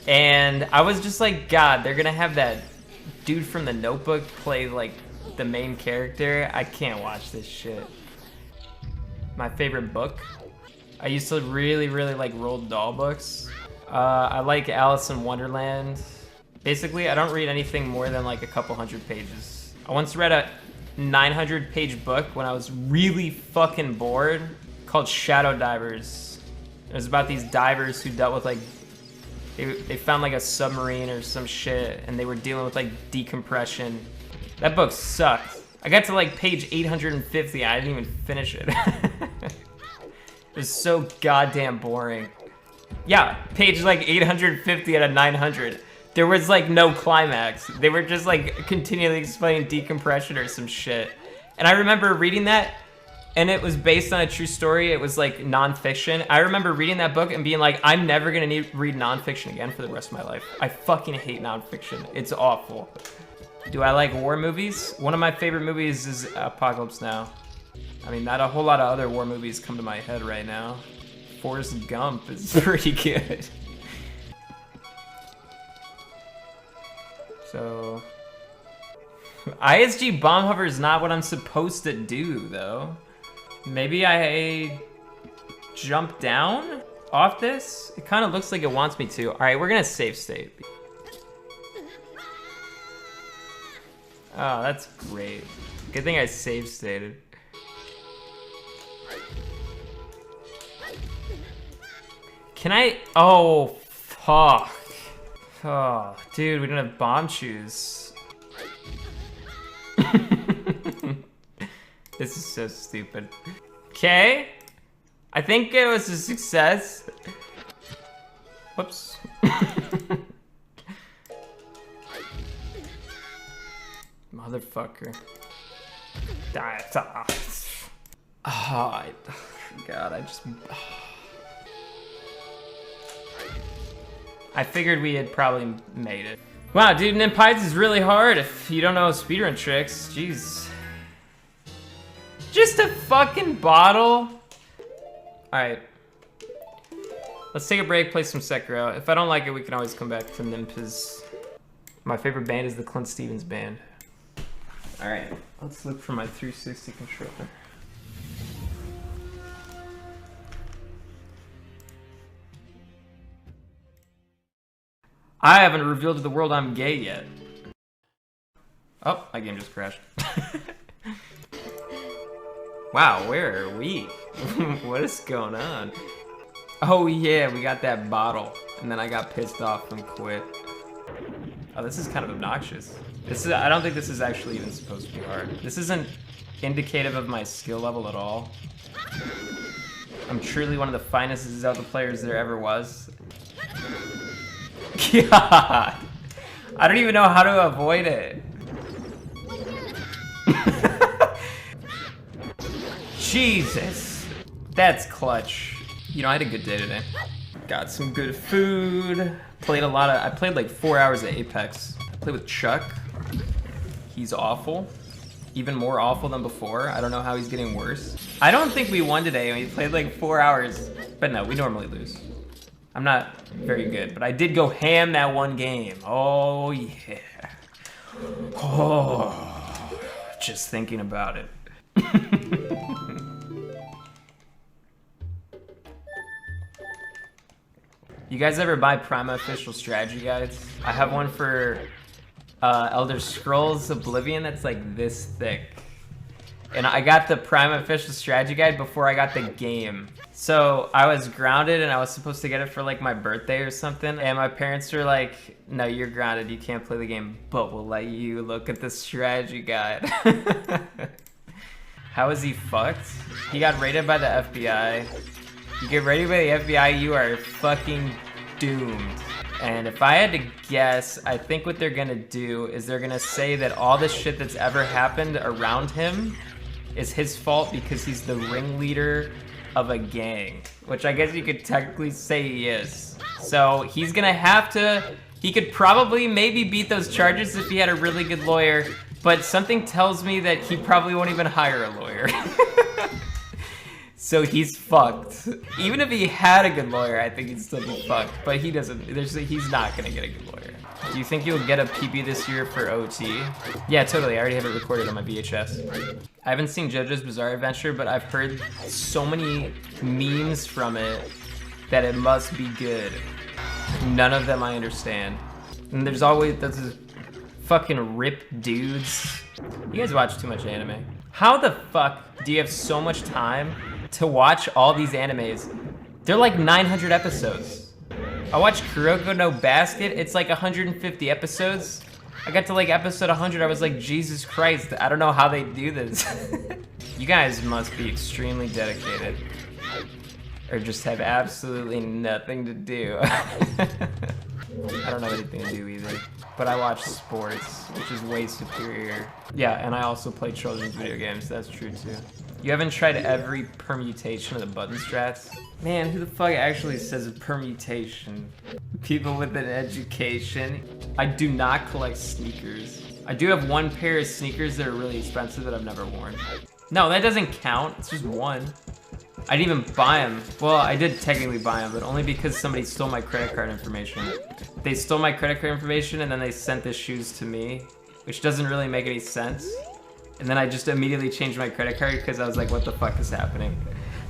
And I was just like, God, they're gonna have that dude from The Notebook play, like, the main character. I can't watch this shit. My favorite book? I used to really, really like Roald Dahl books. I like Alice in Wonderland. Basically, I don't read anything more than like a couple hundred pages. I once read a 900-page book when I was really fucking bored called Shadow Divers. It was about these divers who dealt with like, they found like a submarine or some shit and they were dealing with like decompression. That book sucked. I got to like page 850, I didn't even finish it. It was so goddamn boring. Yeah, page like 850 out of 900. There was like no climax. They were just like continually explaining decompression or some shit. And I remember reading that and it was based on a true story. It was like nonfiction. I remember reading that book and being like, I'm never gonna read nonfiction again for the rest of my life. I fucking hate nonfiction. It's awful. Do I like war movies? One of my favorite movies is Apocalypse Now. I mean, not a whole lot of other war movies come to my head right now. Forrest Gump is pretty good. So, ISG bomb hover is not what I'm supposed to do, though. Maybe I jump down off this? It kind of looks like it wants me to. All right, we're gonna save state. Oh, that's great. Good thing I save stated. Can I? Oh, fuck. Oh, dude, we don't have bomb shoes. This is so stupid. Okay. I think it was a success. Whoops. Motherfucker. Oh, God, I just... I figured we had probably made it. Wow, dude, Nimpize is really hard if you don't know speedrun tricks. Jeez. Just a fucking bottle? Alright. Let's take a break, play some Sekiro. If I don't like it, we can always come back to Nimpize. My favorite band is the Clint Stevens band. Alright, let's look for my 360 controller. I haven't revealed to the world I'm gay yet. Oh, my game just crashed. Wow, where are we? What is going on? Oh yeah, we got that bottle. And then I got pissed off and quit. Oh, this is kind of obnoxious. I don't think this is actually even supposed to be hard. This isn't indicative of my skill level at all. I'm truly one of the finest Zelda players there ever was. God! I don't even know how to avoid it. Jesus! That's clutch. You know, I had a good day today. Got some good food. I played like 4 hours of Apex. I played with Chuck. He's awful. Even more awful than before. I don't know how he's getting worse. I don't think we won today. We played like 4 hours. But no, we normally lose. I'm not very good, but I did go ham that one game. Oh, yeah. Oh, just thinking about it. You guys ever buy Prima official strategy guides? I have one for Elder Scrolls Oblivion that's like this thick. And I got the Prima official strategy guide before I got the game. So I was grounded and I was supposed to get it for like my birthday or something. And my parents were like, no, you're grounded, you can't play the game, but we'll let you look at the strategy guide. How is he fucked? He got raided by the FBI. You get raided by the FBI, you are fucking doomed. And if I had to guess, I think what they're gonna do is they're gonna say that all the shit that's ever happened around him is his fault because he's the ringleader of a gang, which I guess you could technically say he is. So he's gonna have to, he could probably maybe beat those charges if he had a really good lawyer, but something tells me that he probably won't even hire a lawyer. So he's fucked. Even if he had a good lawyer, I think he'd still be fucked. But he doesn't, he's not gonna get a good lawyer. Do you think you'll get a PB this year for OT? Yeah, totally, I already have it recorded on my VHS. I haven't seen JoJo's Bizarre Adventure, but I've heard so many memes from it that it must be good. None of them I understand. And there's always those fucking ripped dudes. You guys watch too much anime. How the fuck do you have so much time to watch all these animes? They're like 900 episodes. I watched Kuroko no Basket, it's like 150 episodes. I got to like episode 100, I was like, Jesus Christ, I don't know how they do this. You guys must be extremely dedicated. Or just have absolutely nothing to do. I don't have anything to do either. But I watch sports, which is way superior. Yeah, and I also play children's video games, that's true too. You haven't tried every permutation of the button strats? Man, who the fuck actually says a permutation? People with an education. I do not collect sneakers. I do have one pair of sneakers that are really expensive that I've never worn. No, that doesn't count, it's just one. I didn't even buy them. Well, I did technically buy them, but only because somebody stole my credit card information. They stole my credit card information and then they sent the shoes to me, which doesn't really make any sense. And then I just immediately changed my credit card because I was like, what the fuck is happening?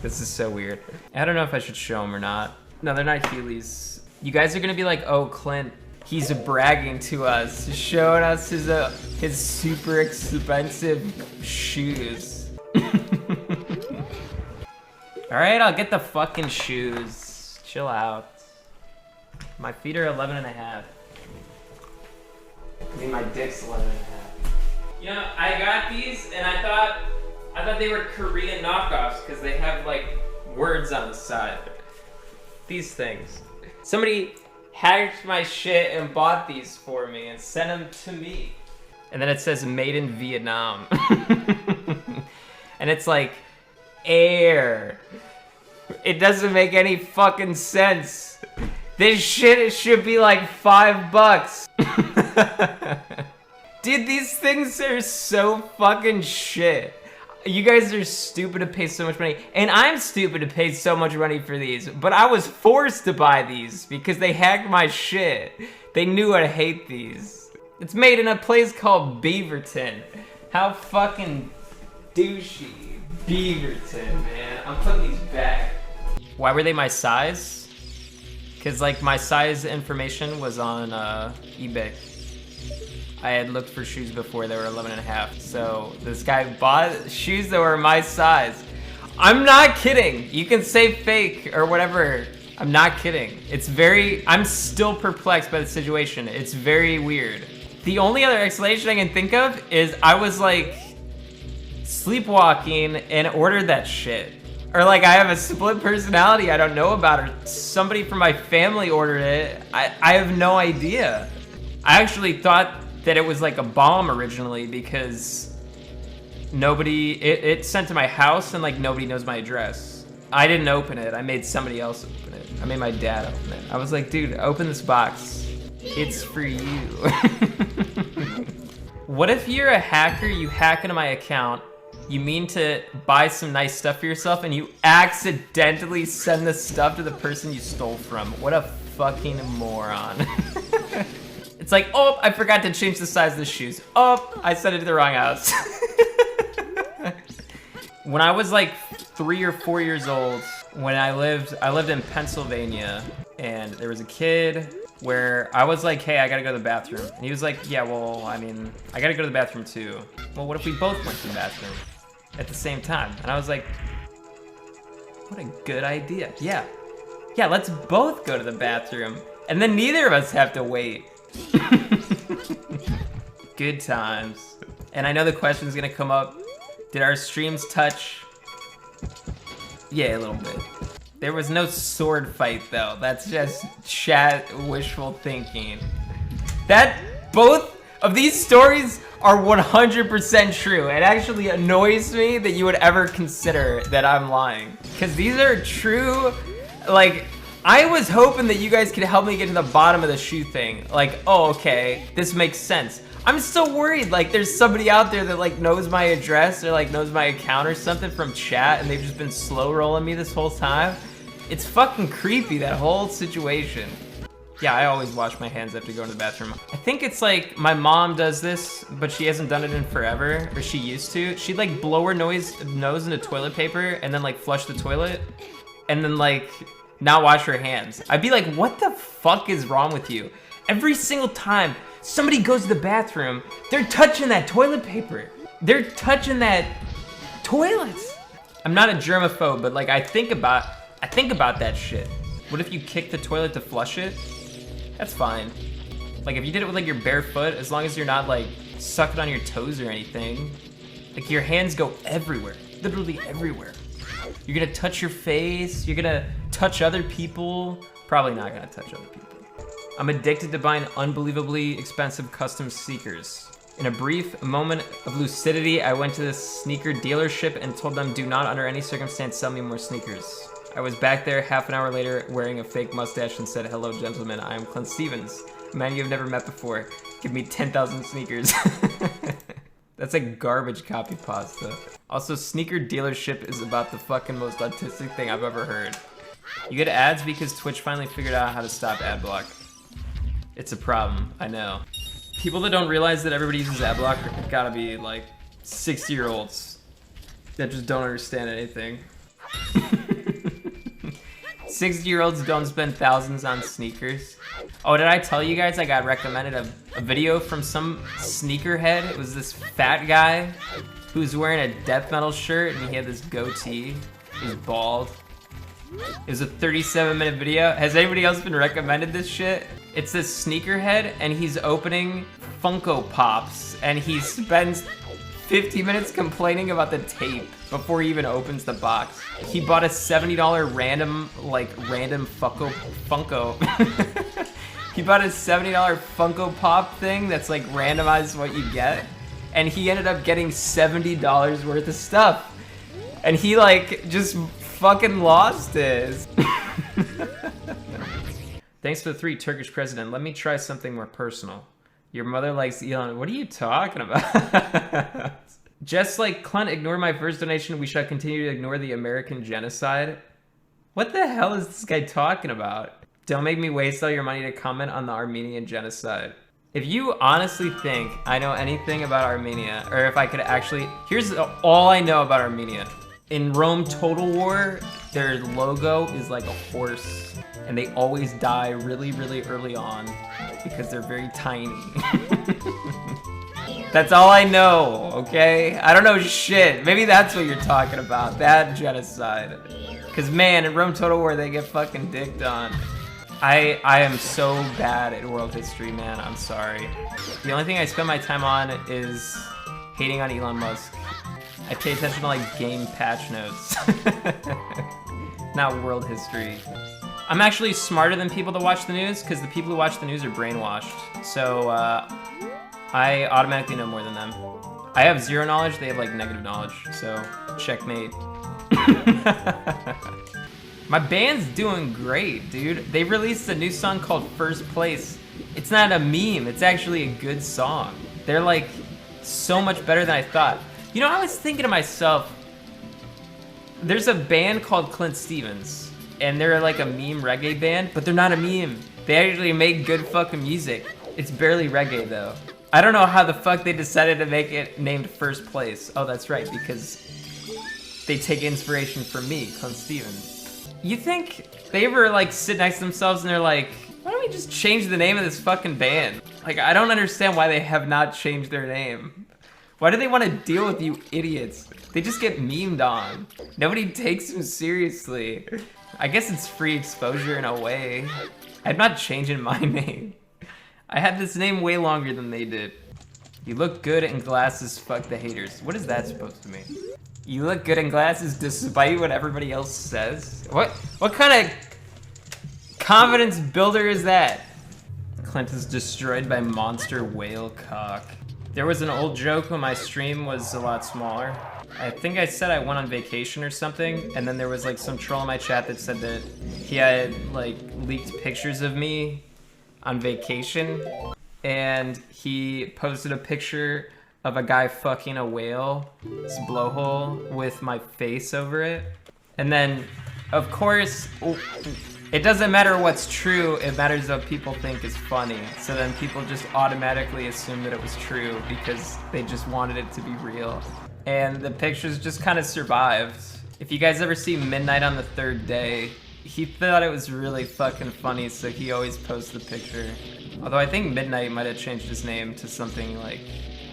This is so weird. I don't know if I should show them or not. No, they're not Heelys. You guys are gonna be like, oh, Clint, he's bragging to us, showing us his super expensive shoes. All right, I'll get the fucking shoes. Chill out. My feet are 11 and a half. I mean, my dick's 11 and a half. You know, I got these and I thought they were Korean knockoffs because they have like words on the side. These things. Somebody hacked my shit and bought these for me and sent them to me. And then it says made in Vietnam. And it's like air. It doesn't make any fucking sense. This shit should be like $5. Dude, these things are so fucking shit. You guys are stupid to pay so much money. And I'm stupid to pay so much money for these. But I was forced to buy these because they hacked my shit. They knew I'd hate these. It's made in a place called Beaverton. How fucking douchey. Beaverton, man. I'm putting these back. Why were they my size? Cause like my size information was on eBay. I had looked for shoes before they were 11 and a half. So this guy bought shoes that were my size. I'm not kidding. You can say fake or whatever. I'm not kidding. I'm still perplexed by the situation. It's very weird. The only other explanation I can think of is I was like sleepwalking and ordered that shit. Or like I have a split personality I don't know about, or somebody from my family ordered it. I have no idea. I actually thought that it was like a bomb originally because it sent to my house and like nobody knows my address. I didn't open it. I made somebody else open it. I made my dad open it. I was like, dude, open this box. It's for you. What if you're a hacker, you hack into my account, you mean to buy some nice stuff for yourself, and you accidentally send the stuff to the person you stole from? What a fucking moron. It's like, oh, I forgot to change the size of the shoes. Oh, I sent it to the wrong house. When I was like 3 or 4 years old, when I lived in Pennsylvania, and there was a kid where I was like, hey, I gotta go to the bathroom. And he was like, yeah, well, I mean, I gotta go to the bathroom too. Well, what if we both went to the bathroom at the same time? And I was like, what a good idea. Yeah, let's both go to the bathroom. And then neither of us have to wait. Good times. And I know the question's gonna come up. Did our streams touch? Yeah, a little bit. There was no sword fight though. That's just chat wishful thinking. Both of these stories are 100% true. It actually annoys me that you would ever consider that I'm lying. Because these are true, like, I was hoping that you guys could help me get to the bottom of the shoe thing. Like, oh, okay, this makes sense. I'm still worried, like, there's somebody out there that, like, knows my address or, like, knows my account or something from chat, and they've just been slow rolling me this whole time. It's fucking creepy, that whole situation. Yeah, I always wash my hands after going to the bathroom. I think it's like, my mom does this, but she hasn't done it in forever, or she used to. She'd, like, blow her nose into toilet paper, and then, like, flush the toilet, and then, like, not wash her hands. I'd be like, what the fuck is wrong with you? Every single time somebody goes to the bathroom, they're touching that toilet paper. They're touching that toilet. I'm not a germaphobe, but like I think about that shit. What if you kick the toilet to flush it? That's fine. Like if you did it with like your bare foot, as long as you're not like sucking on your toes or anything, like your hands go everywhere, literally everywhere. You're gonna touch your face, you're gonna touch other people. Probably not gonna touch other people. I'm addicted to buying unbelievably expensive custom sneakers. In a brief moment of lucidity, I went to this sneaker dealership and told them do not under any circumstance sell me more sneakers. I was back there half an hour later wearing a fake mustache and said, hello gentlemen, I am Clint Stevens. A man you have never met before. Give me 10,000 sneakers. That's a garbage copy pasta. Also, sneaker dealership is about the fucking most autistic thing I've ever heard. You get ads because Twitch finally figured out how to stop ad block. It's a problem, I know. People that don't realize that everybody uses ad block gotta be like 60-year-olds that just don't understand anything. 60-year-olds don't spend thousands on sneakers. Oh, did I tell you guys I got recommended a video from some sneakerhead? It was this fat guy who was wearing a death metal shirt and he had this goatee. He was bald. It was a 37-minute video. Has anybody else been recommended this shit? It's this sneakerhead and he's opening Funko Pops and he spends 50 minutes complaining about the tape before he even opens the box. He bought a $70 random Funko. He bought a $70 Funko Pop thing that's like randomized what you get. And he ended up getting $70 worth of stuff. And he like just fucking lost his. Thanks for the 3 Turkish president. Let me try something more personal. Your mother likes Elon. What are you talking about? Just like Clint ignored my first donation, we shall continue to ignore the American genocide. What the hell is this guy talking about? Don't make me waste all your money to comment on the Armenian genocide. If you honestly think I know anything about Armenia, or if I could actually... Here's all I know about Armenia. In Rome Total War, their logo is like a horse. and they always die really, really early on because they're very tiny. That's all I know, okay? I don't know shit. Maybe that's what you're talking about, that genocide. Cause man, in Rome Total War, they get fucking dicked on. I am so bad at world history, man, I'm sorry. The only thing I spend my time on is hating on Elon Musk. I pay attention to like game patch notes. Not world history. I'm actually smarter than people that watch the news because the people who watch the news are brainwashed. So I automatically know more than them. I have zero knowledge, they have like negative knowledge. So checkmate. My band's doing great, dude. They released a new song called First Place. It's not a meme, it's actually a good song. They're like so much better than I thought. You know, I was thinking to myself, there's a band called Clint Stevens, and they're like a meme reggae band, but they're not a meme. They actually make good fucking music. It's barely reggae though. I don't know how the fuck they decided to make it named First Place. Oh, that's right, because they take inspiration from me, Clint Stevens. You think they ever like sit next to themselves and they're like, why don't we just change the name of this fucking band? Like, I don't understand why they have not changed their name. Why do they want to deal with you idiots? They just get memed on. Nobody takes them seriously. I guess it's free exposure in a way. I'm not changing my name. I had this name way longer than they did. You look good in glasses, fuck the haters. What is that supposed to mean? You look good in glasses despite what everybody else says? What kind of confidence builder is that? Clint is destroyed by monster whale cock. There was an old joke when my stream was a lot smaller. I think I said I went on vacation or something, and then there was like some troll in my chat that said that he had like leaked pictures of me on vacation, and he posted a picture of a guy fucking a whale, this blowhole, with my face over it. And then, of course, it doesn't matter what's true, it matters what people think is funny. So then people just automatically assume that it was true because they just wanted it to be real. And the pictures just kind of survived. If you guys ever see Midnight on the Third Day, he thought it was really fucking funny, so he always posts the picture. Although I think Midnight might have changed his name to something like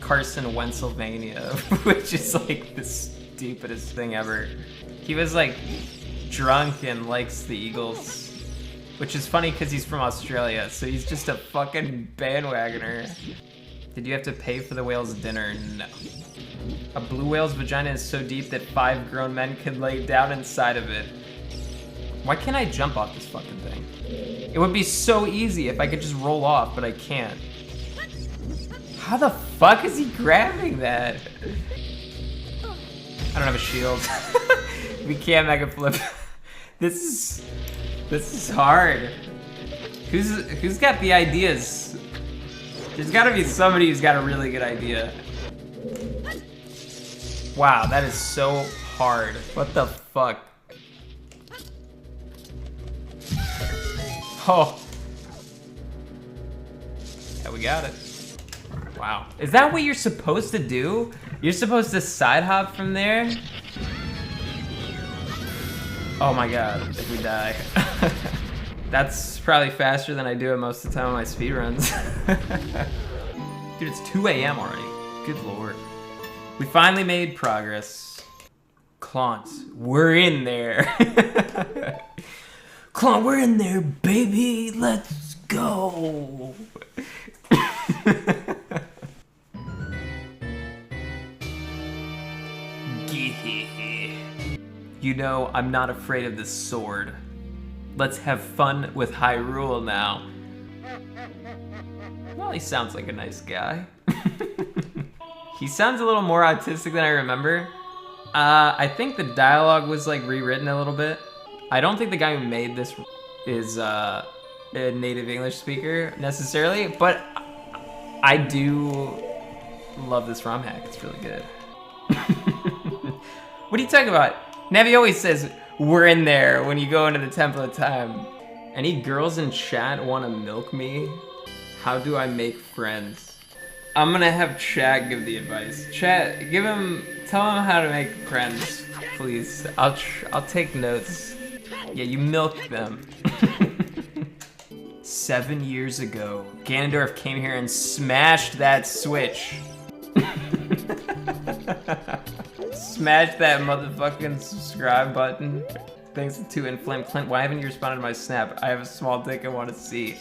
Carson, Pennsylvania, which is like the stupidest thing ever. He was like drunk and likes the Eagles, which is funny because he's from Australia, so he's just a fucking bandwagoner. Did you have to pay for the whale's dinner? No. A blue whale's vagina is so deep that 5 grown men could lay down inside of it. Why can't I jump off this fucking thing? It would be so easy if I could just roll off, but I can't. How the fuck is he grabbing that? I don't have a shield. We can't mega flip. This is hard. Who's got the ideas? There's gotta be somebody who's got a really good idea. Wow, that is so hard. What the fuck? Oh. Yeah, we got it. Wow. Is that what you're supposed to do? You're supposed to side hop from there? Oh my god, if we die. That's probably faster than I do it most of the time on my speedruns. Dude, it's 2 a.m. already. Good lord. We finally made progress. Clint, we're in there. Clint, we're in there, baby. Let's go. You know, I'm not afraid of this sword. Let's have fun with Hyrule now. Well, he sounds like a nice guy. He sounds a little more autistic than I remember. I think the dialogue was like rewritten a little bit. I don't think the guy who made this is a native English speaker necessarily, but I do love this ROM hack. It's really good. What are you talking about? Navi always says, we're in there when you go into the Temple of Time. Any girls in chat want to milk me? How do I make friends? I'm gonna have chat give the advice. Chat, tell him how to make friends, please. I'll take notes. Yeah, you milk them. 7 years ago, Ganondorf came here and smashed that switch. Smash that motherfucking subscribe button. Thanks to Inflamed Clint. Why haven't you responded to my snap? I have a small dick I want to see.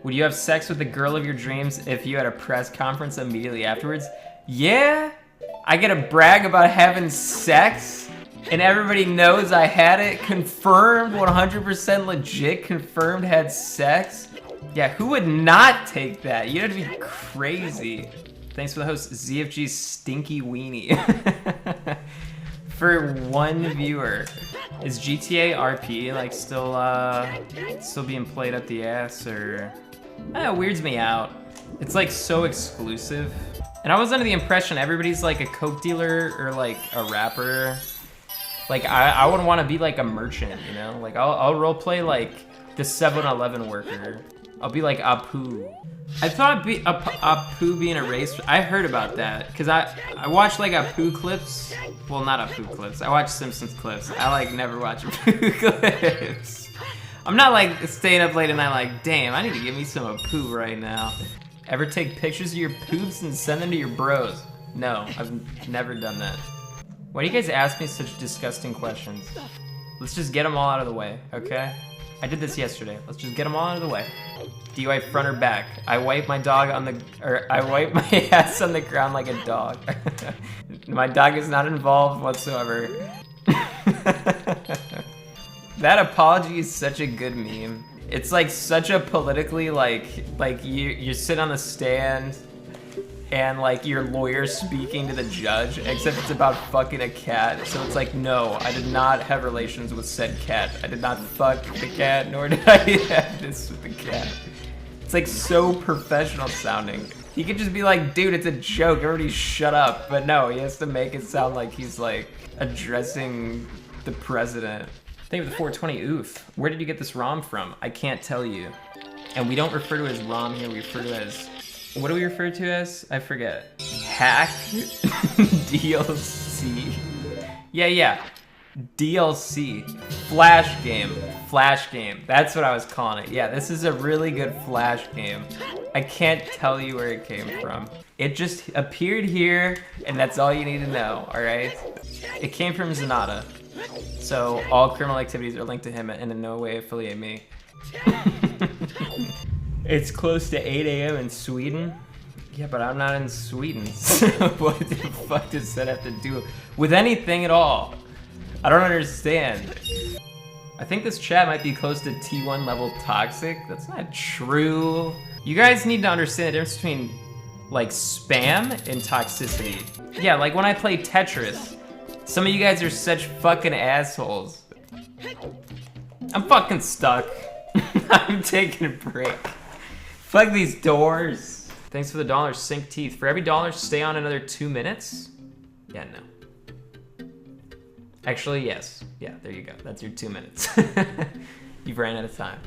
Would you have sex with the girl of your dreams if you had a press conference immediately afterwards? Yeah? I get to brag about having sex? And everybody knows I had it? Confirmed, 100% legit, confirmed had sex? Yeah, who would not take that? You'd have to be crazy. Thanks for the host, ZFG Stinky Weenie. For 1 viewer. Is GTA RP like still being played up the ass, or it weirds me out. It's like so exclusive. And I was under the impression everybody's like a coke dealer or like a rapper. Like I would want to be like a merchant, you know? Like I'll roleplay like the 7-Eleven worker. I'll be like Apu. I thought Apu being erased. I heard about that because I watched like Apu clips. Well, not Apu clips. I watch Simpsons clips. I like never watch Apu clips. I'm not like staying up late and I'm like, damn, I need to give me some Apu right now. Ever take pictures of your poops and send them to your bros? No, I've never done that. Why do you guys ask me such disgusting questions? Let's just get them all out of the way, okay? I did this yesterday. Let's just get them all out of the way. Do you wipe front or back? I wipe my dog on the, or I wipe my ass on the ground like a dog. My dog is not involved whatsoever. That apology is such a good meme. It's like such a politically like you sit on the stand and like your lawyer speaking to the judge, except it's about fucking a cat. So it's like, no, I did not have relations with said cat. I did not fuck the cat, nor did I have this with the cat. It's like so professional sounding. He could just be like, dude, it's a joke, everybody shut up. But no, he has to make it sound like he's like addressing the president. Thank you for the 420 oof. Where did you get this ROM from? I can't tell you. And we don't refer to it as ROM here, we refer to it as, what do we refer to as? I forget. Hack? DLC? Yeah. DLC. Flash game. Flash game. That's what I was calling it. Yeah, this is a really good Flash game. I can't tell you where it came from. It just appeared here, and that's all you need to know, alright? It came from Zanata. So all criminal activities are linked to him and in no way affiliate me. It's close to 8 a.m. in Sweden. Yeah, but I'm not in Sweden. So what the fuck does that have to do with anything at all? I don't understand. I think this chat might be close to T1 level toxic. That's not true. You guys need to understand the difference between like spam and toxicity. Yeah, like when I play Tetris, some of you guys are such fucking assholes. I'm fucking stuck. I'm taking a break. Fuck these doors. Thanks for the $1, sink teeth. For every $1, stay on another 2 minutes? Yeah, no. Actually, yes. Yeah, there you go. That's your 2 minutes. You've ran out of time.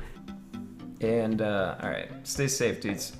And, alright. Stay safe, dudes.